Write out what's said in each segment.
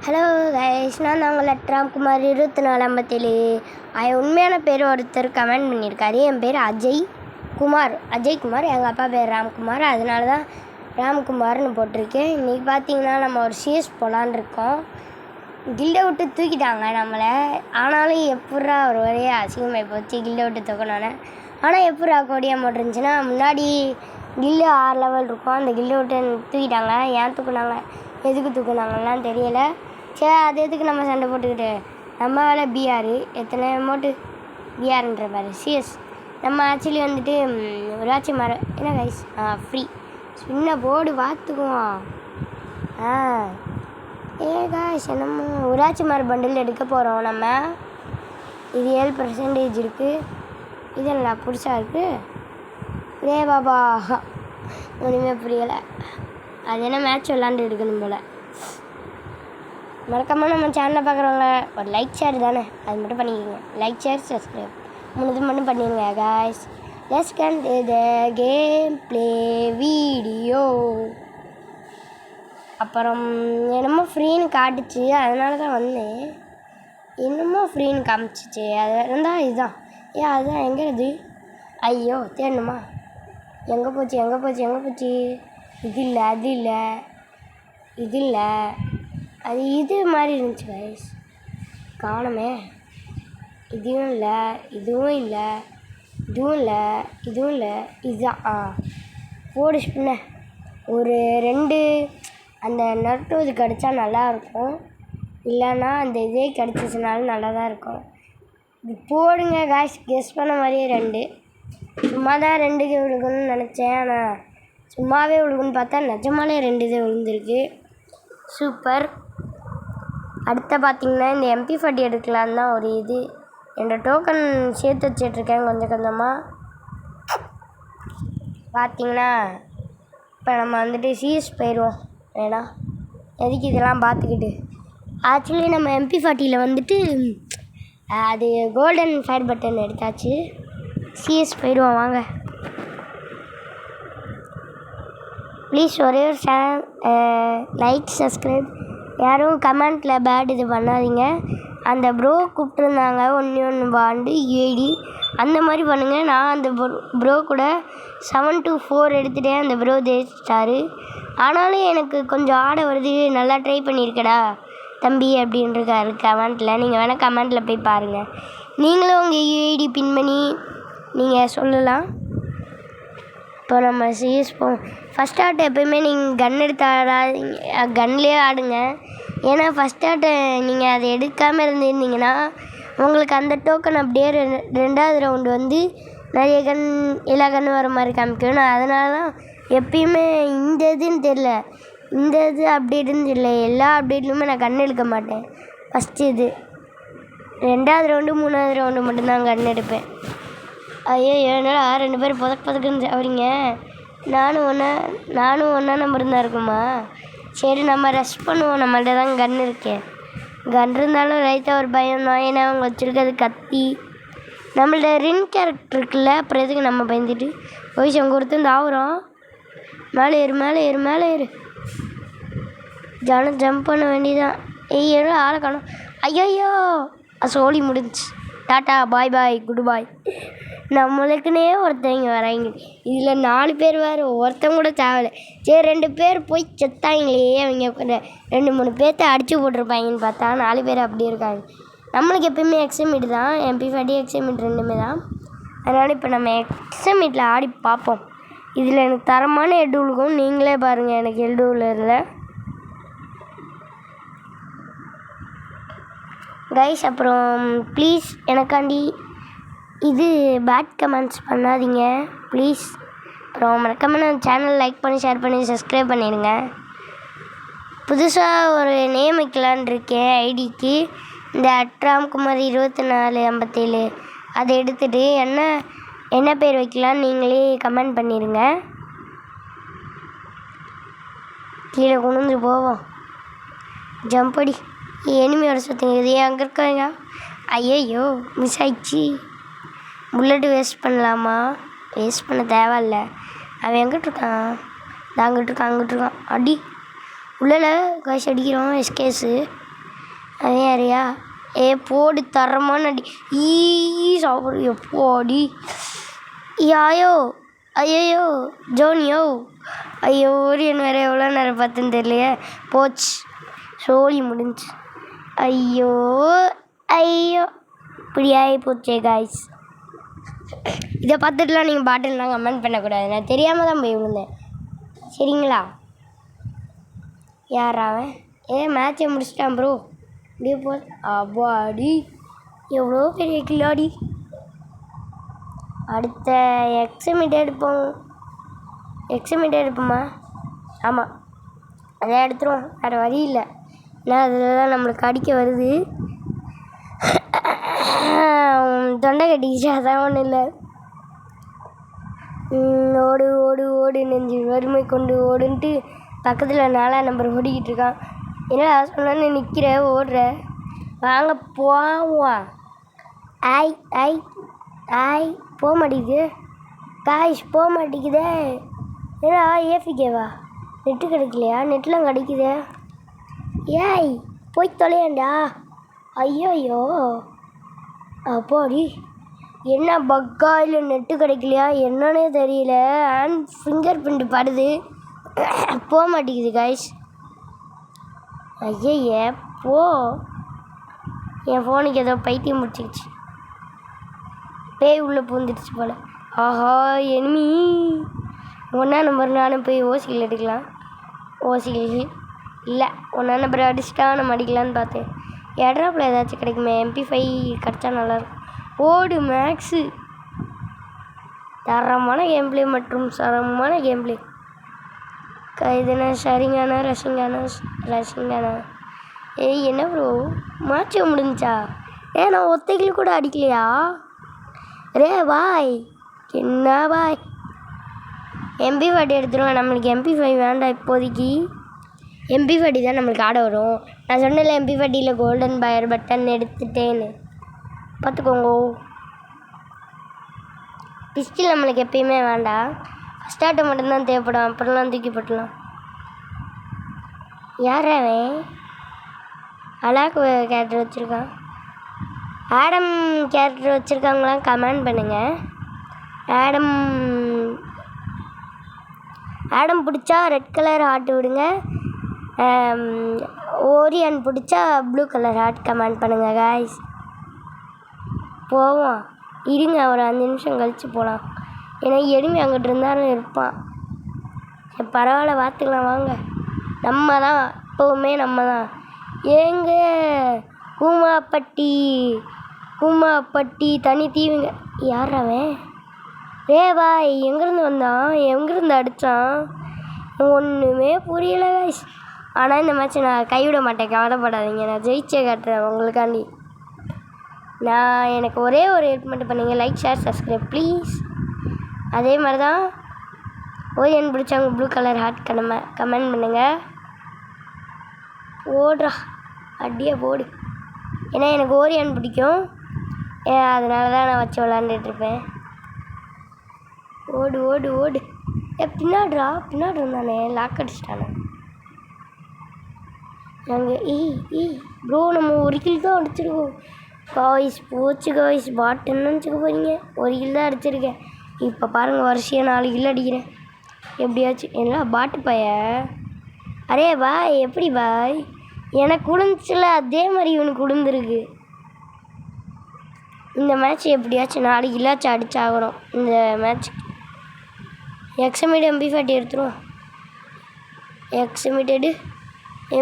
Hello guys, நான் உங்கள் ராம்குமார் 2457. உண்மையான பேர் ஒருத்தர் கமெண்ட் பண்ணியிருக்காரு. என் பேர் அஜய்குமார். எங்கள் அப்பா பேர் ராம்குமார், அதனால தான் ராம்குமார்னு போட்டிருக்கேன். இன்றைக்கி பார்த்தீங்கன்னா நம்ம ஒரு சிஎஸ் போகலான்னு இருக்கோம். கில்டை விட்டு தூக்கிட்டாங்க நம்மளை. ஆனாலும் எப்பட்றா ஒரு வழியே அசிங்கமாகி போச்சு கில்டை விட்டு தூக்கினானே. ஆனால் எப்பட்றா கோடியாக போட்டுருந்துச்சுன்னா, முன்னாடி கில்லு 6 லெவல் இருக்கும். அந்த கில்டை விட்டு தூக்கிட்டாங்க. ஏன் தூக்குனாங்க, எதுக்கு தூக்குனாங்கலாம் தெரியலை. சரி, அது எதுக்கு நம்ம சண்டை போட்டுக்கிட்டு, நம்ம வேலை பிஆர் எத்தனை அமௌண்ட்டு பிஆர்ன்ற பாரு சிஎஸ். நம்ம ஆக்சுவலி வந்துட்டு ஊராட்சி மரம் என்ன கைஸ் ஃப்ரீ சின்ன போர்டு பார்த்துக்குவோம். காய்ஸ் நம்ம ஊராட்சி மர பண்டில் எடுக்க போகிறோம். நம்ம இது 7% இருக்குது. இது நல்லா புதுசாக இருக்குது. பாபா ஒன்றுமே புரியலை. அது என்ன மேட்ச் விளாண்டு எடுக்கணும் போல். மறக்காமல் நம்ம சேனலை பார்க்குறவங்க ஒரு லைக் ஷேர் தானே, அது மட்டும் பண்ணிக்கோங்க. லைக் ஷேர் சப்ஸ்கிரைப் 3 மட்டும் பண்ணிடுங்க guys. Let's continue the game play video. அப்புறம் என்னமோ ஃப்ரீன்னு காட்டுச்சு, அதனால தான் வந்தேன். என்னமோ ஃப்ரீன்னு காமிச்சிச்சு, அது இருந்தால் இதுதான். அதுதான் எங்கே இது? ஐயோ தேடணுமா? எங்கே போச்சு? இது இல்லை, அது இது மாதிரி இருந்துச்சு கைஸ், காணுமே. இதுவும் இல்லை, இதுதான். போடு ஸ்பின்ன ஒரு 2 அந்த நட்டு இது கிடச்சா நல்லாயிருக்கும். இல்லைன்னா அந்த இதே கிடச்சிச்சினாலும் நல்லா தான் இருக்கும். இது போடுங்க காய்ஸ். கெஸ் பண்ண மாதிரியே 2 சும்மா தான் 2 விழுகணும்னு நினச்சேன். ஆனால் சும்மாவே விழுகுன்னு பார்த்தா நிஜமாலே 2 இது விழுந்துருக்கு. சூப்பர். அடுத்த பார்த்திங்கன்னா இந்த MP40 எடுக்கலான்னு தான் ஒரு இது. என்னோடய டோக்கன் சேர்த்து வச்சிட்ருக்கேன் கொஞ்சமாக. பார்த்திங்கன்னா இப்போ நம்ம வந்துட்டு சிஎஸ் போயிடுவோம். வேணாம், எதுக்கு இதெல்லாம் பார்த்துக்கிட்டு. ஆக்சுவலி நம்ம MP40 வந்துட்டு அது கோல்டன் ஃபயர் பட்டன் எடுத்தாச்சு. சிஎஸ் போயிடுவோம் வாங்க. ப்ளீஸ் ஒரே ஒரு லைக் சப்ஸ்கிரைப். யாரும் கமெண்ட்டில் பேட் இது பண்ணாதீங்க. அந்த ப்ரோ கூப்பிட்ருந்தாங்க 1 பாண்டு ஏடி அந்த மாதிரி பண்ணுங்கள். நான் அந்த ப்ரோ கூட 7 to 4 எடுத்துகிட்டேன். அந்த ப்ரோ ஜெயிச்சிட்டாரு. ஆனாலும் எனக்கு கொஞ்சம் ஆட வருது. நல்லா ட்ரை பண்ணியிருக்கடா தம்பி அப்படின்ட்டுருக்காரு கமெண்ட்டில். நீங்கள் வேணால் கமெண்ட்டில் போய் பாருங்கள். நீங்களும் உங்கள் யூஐடி பின் பண்ணி நீங்கள் சொல்லலாம். இப்போ நம்ம சிஎஸ் ஃபஸ்ட் ஆட் எப்போயுமே நீங்கள் கன் எடுத்து ஆடாதீங்க, கன்லேயே ஆடுங்க. ஏன்னா ஃபஸ்ட் ஆட்டை நீங்கள் அதை எடுக்காமல் இருந்திருந்தீங்கன்னா உங்களுக்கு அந்த டோக்கன் அப்படியே 2வது ரவுண்டு வந்து நிறைய எல்லா கன்று வர மாதிரி காமிக்கணும். நான் அதனால தான் எப்பயுமே இந்த இதுன்னு தெரில, இந்த இது அப்டேட்டுன்னு தெரியல, எல்லா அப்டேட்லையுமே நான் கன் எடுக்க மாட்டேன். ஃபஸ்ட்டு இது 2வது ரவுண்டு 3வது ரவுண்டு மட்டும்தான் கன் எடுப்பேன். ஐயோ என்னடா 2 பேர் புதக்குன்னு சாவறீங்க. நானும் ஒன்றா நம்பர் தான் இருக்குமா? சரி நம்ம ரெஸ்ட் பண்ணுவோம். நம்மள்ட்ட தான் கன் இருக்கேன். கன் இருந்தாலும் ரைட்டாக ஒரு பயம் தான். ஏன்னா அவங்க வச்சுருக்கிறது கத்தி. நம்மள்ட்ட ரின் கேரக்டர் இருக்குல்ல, அப்புறம் எதுக்கு நம்ம பயந்துட்டு பொய்சம் கொடுத்து தாவுறோம். மேலே ஏறு ஜம்ப் பண்ண வேண்டியதான். ஏதோ ஆளை காணும். ஐயோ சோழி முடிஞ்சிச்சு. டாட்டா பாய் குட் பாய். நம்மளுக்குன்னே ஒருத்தவங்க வராங்க. இதில் 4 பேர் வேறு, ஒருத்தவங்க கூட தேவையில்லை. சரி 2 பேர் போய் செத்தாங்களே. அவங்க 2-3 பேர்த்த அடித்து போட்டிருப்பாங்கன்னு பார்த்தா 4 பேர் அப்படி இருக்காங்க. நம்மளுக்கு எப்போயுமே எக்ஸாமீட் தான், MP40 எக்ஸாமீட் 2மே தான். அதனால் இப்போ நம்ம எக்ஸாமீட்டில் ஆடி பார்ப்போம். இதில் எனக்கு தரமான ஹெட் விழுகும். நீங்களே பாருங்கள், எனக்கு ஹெட் விழுறதில்ல கைஸ். அப்புறம் ப்ளீஸ் எனக்காண்டி இது பேட் கமெண்ட்ஸ் பண்ணாதீங்க ப்ளீஸ். அப்புறம் மறக்காமல் சேனல் லைக் பண்ணி ஷேர் பண்ணி சப்ஸ்கிரைப் பண்ணிடுங்க. புதுசாக ஒரு நேம் வைக்கலான் இருக்கேன் ஐடிக்கு. இந்த ராம்குமார் 2457 அதை எடுத்துகிட்டு என்ன பேர் வைக்கலான்னு நீங்களே கமெண்ட் பண்ணிடுங்க. கீழே கொண்டு போவோம். ஜம்படி எனிமையோட சுற்றுங்க. அங்கே இருக்காங்க. ஐயோ மிஸ் ஆயிடுச்சு. புல்லட்டு வேஸ்ட் பண்ணலாமா? வேஸ்ட் பண்ண தேவையில்ல. அவன் எங்கிட்ருக்கான்? அங்கிட்ருக்கான். அடி உள்ளல காசு அடிக்கிறோம். எஸ்கேஸு அதே யாரையா போடு தரமான அடி சாப்பிடு எப்போடி யாயோ ஐயோ ஜோனியோ ஐயோ என்ன வேறு எவ்வளோ நேரம் பார்த்துன்னு தெரியலையே போச்சு சோழி முடிஞ்சு ஐயோ இப்படி ஆகி போச்சே காய்ஸ் இதை பார்த்துட்டுலாம் நீங்கள் பாட்டில்லாம் கமெண்ட் பண்ணக்கூடாது நான் தெரியாமல் தான் போய் விழுந்தேன் சரிங்களா யாராவன் மேட்சை முடிச்சிட்டான் ப்ரோ இப்படியே போ அடி எவ்வளோ பெரிய கில்லாடி அடுத்த எக்ஸாமிட்டே எடுப்போமா ஆமாம் அதை எடுத்துருவோம் வேறு வழி இல்லை ஏன்னா அதில் தான் நம்மளுக்கு அடிக்க வருது தொண்டை கட்டிக்கிச்சு அதான் ஒன்றும் இல்லை ஓடு ஓடு ஓடு நெஞ்சு வறுமை கொண்டு ஓடுன்ட்டு பக்கத்தில் 4ஆம் நம்பர் ஓடிக்கிட்டு இருக்கான் என்ன சொன்னான்னு நிற்கிற ஓடுற வாங்க போவா ஆய் போக மாட்டேங்குது காய்ஸ் போக மாட்டேங்குதே ஏன்னா ஏஃபிகேவா நெட்டு கிடைக்கலையா நெட்லாம் கிடைக்குதே ஏய் போய் தொலையாண்டா ஐயோ அப்போடி என்ன பக்கா இல்லை நெட்டு கிடைக்கலையா என்னன்னே தெரியல அண்ட் ஃபிங்கர் பிரிண்ட் படுது போக மாட்டேங்குது காய்ஸ் ஐயே போ என் ஃபோனுக்கு ஏதோ பைத்தியம் முடிச்சிக்கிச்சு பேய் உள்ளே பூந்துடுச்சு போல் ஆஹா எனிமி 1ஆம் நம்பர் நானும் போய் ஓசிகள் எடுக்கலாம் ஓசிகள் இல்லை 1ஆம் நம்பர் அடிச்சுட்டா நம்ம அடிக்கலான்னு பார்த்தேன் எட்ராப்பில் ஏதாச்சும் கிடைக்குமே MP5 கிடச்சா நல்லாயிருக்கும் ஓடு மேக்ஸு தரமான கேம்ப்ளே மற்றும் சரமான கேம்ப்ளே இதுனா ஷரிங்கானா ரஷிங்கானா என்ன ப்ரோ மாற்றி முடிஞ்சா நான் ஒத்தைகள் கூட அடிக்கலையா பாய் என்ன பாய் MP40 எடுத்துருவோம் நம்மளுக்கு MP5 வேண்டாம் இப்போதைக்கு MP40 தான் நம்மளுக்கு ஆட வரும் நான் சொன்னல MP40 கோல்டன் பயர் பட்டன் எடுத்துட்டேன்னு பார்த்துக்கோங்க பிஸ்டில் நம்மளுக்கு எப்பயுமே வேண்டாம் ஃபஸ்ட் ஆட்டை மட்டும்தான் தேவைப்படும் அப்புறம்லாம் தூக்கி போட்டலாம் யார் அவன் அலாக்கு கேரக்டர் வச்சுருக்கான் ஆடம் கேரக்டர் வச்சுருக்காங்களாம் கமெண்ட் பண்ணுங்கள் ஆடம் பிடிச்சா ரெட் கலர் ஹார்ட் விடுங்க ஓரியன் பிடிச்சா ப்ளூ கலர் ஹார்ட் கமெண்ட் பண்ணுங்கள் காய்ஸ் போவோம் இருங்க ஒரு 5 நிமிஷம் கழித்து போகலாம் ஏன்னா எனிமி அங்கிட்டு இருந்தாலும் இருப்பான் சரி பரவாயில்ல பார்த்துக்கலாம் வாங்க நம்ம தான் எப்போவுமே நம்ம தான் ஏங்க கூமாப்பட்டி தனி தீவுங்க யார் அவன் பாய் எங்கேருந்து வந்தான் எங்கேருந்து அடித்தான் ஒன்றுமே புரியலை கைஸ் ஆனால் இந்த மேட்ச்சை நான் கைவிட மாட்டேன் கவலைப்படாதீங்க நான் ஜெயிச்சே காட்டுறேன் உங்களுக்காண்டி நான் எனக்கு ஒரே ஒரு ஹெல்ப் மட்டும் பண்ணுங்க லைக் ஷேர் சப்ஸ்கிரைப் ப்ளீஸ் அதே மாதிரி தான் ஓரியன் பிடிச்சவங்க ப்ளூ கலர் ஹார்ட் கமெண்ட் பண்ணுங்கள் ஓடுறா அடியே போடு ஏன்னா எனக்கு ஓரியன் பிடிக்கும் அதனால தான் நான் வச்சு விளாண்டுட்ருப்பேன் ஓடு ஓடு ஓடு பின்னாடி இருந்தானே லாக் அடிச்சிட்டானே நாங்கள் ப்ரோ நம்ம ஒரு கில் தான் அடிச்சிருக்கோம் காய்ஸ் போச்சு காய்ஸ் பாட்டுன்னு நினச்சிக்க போகிறீங்க ஒரு கில் தான் அடிச்சிருக்கேன் இப்போ பாருங்கள் வருஷம் 4 கில் அடிக்கிறேன் எப்படியாச்சும் என்ன பாட்டு பைய பாய் எப்படி பாய் எனக்கு விழுந்துச்சுல அதே மாதிரி இவனுக்கு விழுந்துருக்கு இந்த மேட்ச் எப்படியாச்சும் 4 கில்லாச்சும் அடிச்சாகணும் இந்த மேட்ச் எக்ஸமிட் MP40 எடுத்துருவோம் எக்ஸமிட்டடு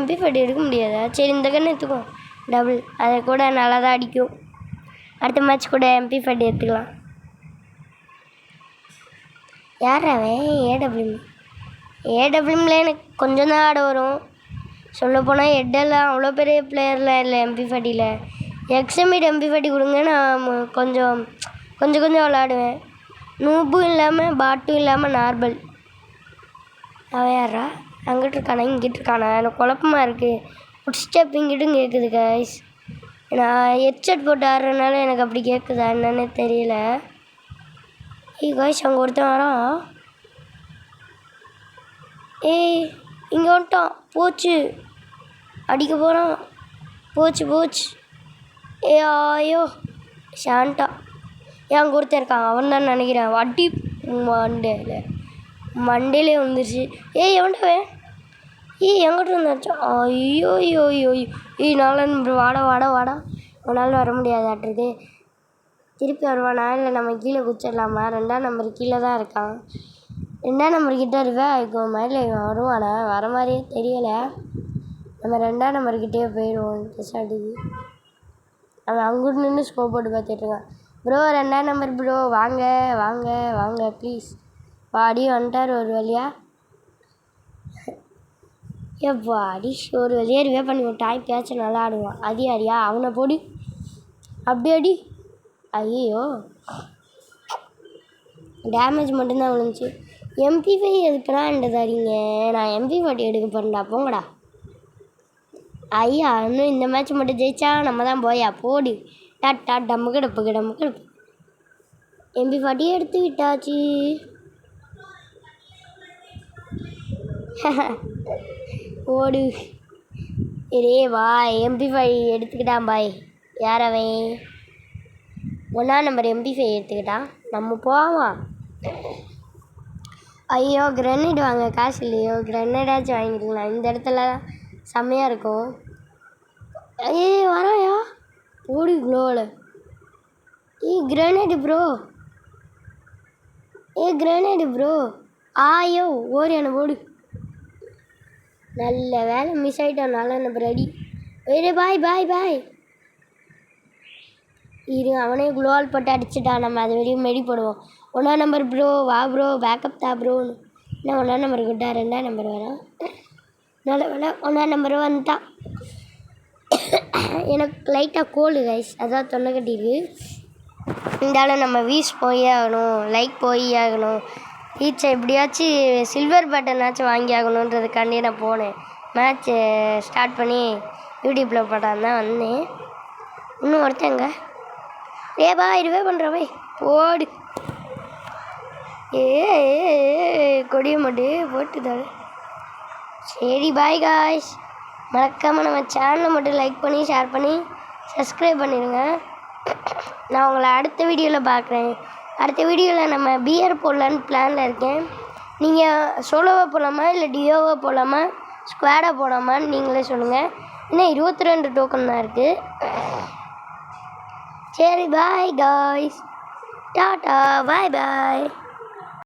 MP40 எடுக்க முடியாதா சரி இந்த கன்று எடுத்துக்குவோம் டபுள் அதை கூட நல்லா தான் அடிக்கும் அடுத்த மேட்ச் கூட MP40 எடுத்துக்கலாம் யார் அவன் ஏடபிள்யூமில் எனக்கு கொஞ்சம் தான் ஆட வரும் சொல்லப்போனால் ஹெட்டெல்லாம் அவ்வளோ பெரிய பிளேயர்லாம் இல்லை MP40 எக்ஸமிட் MP40 கொடுங்க நான் கொஞ்சம் விளாடுவேன் நூபும் இல்லாமல் பாட்டும் இல்லாமல் நார்மல் அவன் யாரா அங்கிட்டு இருக்கானா இங்கிட்டு இருக்கானா எனக்கு குழப்பமாக இருக்குது ஃபுட்ஸ்டெப் இங்கிட்டும் கேட்குது கைஸ் நான் ஹெட்செட் போட்டு ஆடுறதுனால எனக்கு அப்படி கேட்குதா என்னன்னு தெரியல கைஸ் அங்கே ஒருத்தன் வரான் இங்கே வந்துட்டான் போச்சு அடிக்க போகிறான் போச்சு போச்சு. ஏ ஐயோ ஷாண்டா என் ஒருத்தன் இருக்கான், அவன் தான் நினைக்கிறேன். வட்டி மண்டேலே வந்துருச்சு. ஏய் எவன்டா எங்கிட்ட வந்துச்சா? ஐயோ ஐயோ ஐயோ நாலு நம்பர் வாடா வாடா வாடா. உன்னால் வர முடியாதாட்டுருக்கு. திருப்பி வருவானா இல்லை நம்ம கீழே குச்சிடலாமா? 2ஆம் நம்பர் கீழே தான் இருக்கான். 2ஆம் நம்பர்கிட்ட இருக்கா இப்போ மேலே வருவானா? வர மாதிரியே தெரியலை. நம்ம 2ஆம் நம்பர்கிட்டே போயிடுவோம். சாட்டுக்கு அவன் அங்கிட்டு நின்று ஸ்கோப் போட்டு பார்த்துட்ருக்கான். ப்ரோ 2ஆம் நம்பர் ப்ரோ வாங்க வாங்க வாங்க ப்ளீஸ். வாடி வந்துட்டார் ஒரு வழியா. எப்பா அடிஷ் ஒரு வழியாக ரிவே பண்ணி டைம் பேச்சு நல்லா ஆடுவான். அடியா அவனை போடி அப்படி அடி. ஐயோ டேமேஜ் மட்டும்தான் விழுந்துச்சு. MP5 எதுக்குன்னா என்கிட்ட தரீங்க? நான் MP40 எடுக்க போகிறேன்டா, போங்கடா. ஐயா இன்னும் இந்த மேட்ச் மட்டும் ஜெயிச்சா நம்ம தான் போயா போடி. டாட்டா டம்முக்கு டப்புக்கு டம்முக்கு டப்பு. MP40 எடுத்து விட்டாச்சு. ஓடு ரே வா. MP5 எடுத்துக்கிட்டான் பாய். யார் அவன்? 1ஆம் நம்பர் MP5 எடுத்துக்கிட்டான். நம்ம போவான். ஐயோ கிரனேட் வாங்க காசு இல்லையோ. கிரனேடாச்சும் வாங்கிருக்கலாம், இந்த இடத்துல செம்மையாக இருக்கும். ஏய் வராயா ஓடி க்ளோவில். Grenade bro. Grenade bro. ஐயோ ஓடியான ஓடு. நல்ல வேலை மிஸ் ஆகிட்டோம். நல்ல நம்பர் அடி. பாய் பாய் பாய். அவனே குளோவால் போட்டு அடிச்சுட்டான். நம்ம அது வரையும் மெடி போடுவோம். 1ஆம் நம்பர் ப்ரோ வா ப்ரோ பேக்கப் தா ப்ரோன்னு. என்ன 1ஆம் நம்பர் கிட்டா 2ஆம் நம்பர் வரான். நல்ல வேலை 1ஆம் நம்பர் வந்துட்டான். எனக்கு லைட்டாக கோல்டு கைஸ், அதான் தொண்டை கட்டிருக்கு. இருந்தாலும் நம்ம வீஸ் போய் ஆகணும், லைக் போய் ஆகணும். ரீச் எப்படியாச்சும் சில்வர் பட்டனாச்சும் வாங்கி ஆகணுன்றதுக்காண்டி நான் போனேன். மேட்ச்சு ஸ்டார்ட் பண்ணி யூடியூப்பில் போட்டான் தான் வந்தேன். இன்னும் ஒருத்தங்க பாய் ரிவே பண்ணுறவை போடு. கொடிய மட்டும் போட்டு தர. சரி பாய் காய்ஸ். மறக்காமல் நம்ம சேனலை மட்டும் லைக் பண்ணி ஷேர் பண்ணி சப்ஸ்கிரைப் பண்ணிடுங்க. நான் உங்களை அடுத்த வீடியோவில் பார்க்குறேன். அடுத்த வீடியோவில் நம்ம பிஆர் போடலான்னு பிளானில் இருக்கேன். நீங்கள் சோலோவாக போகலாமா இல்லை டியோவாக போகலாமா ஸ்குவாடாக போகலாமான்னு நீங்களே சொல்லுங்கள். இன்னும் 22 டோக்கன் தான் இருக்குது. சரி பாய் காய்ஸ். டாட்டா பாய் பாய்.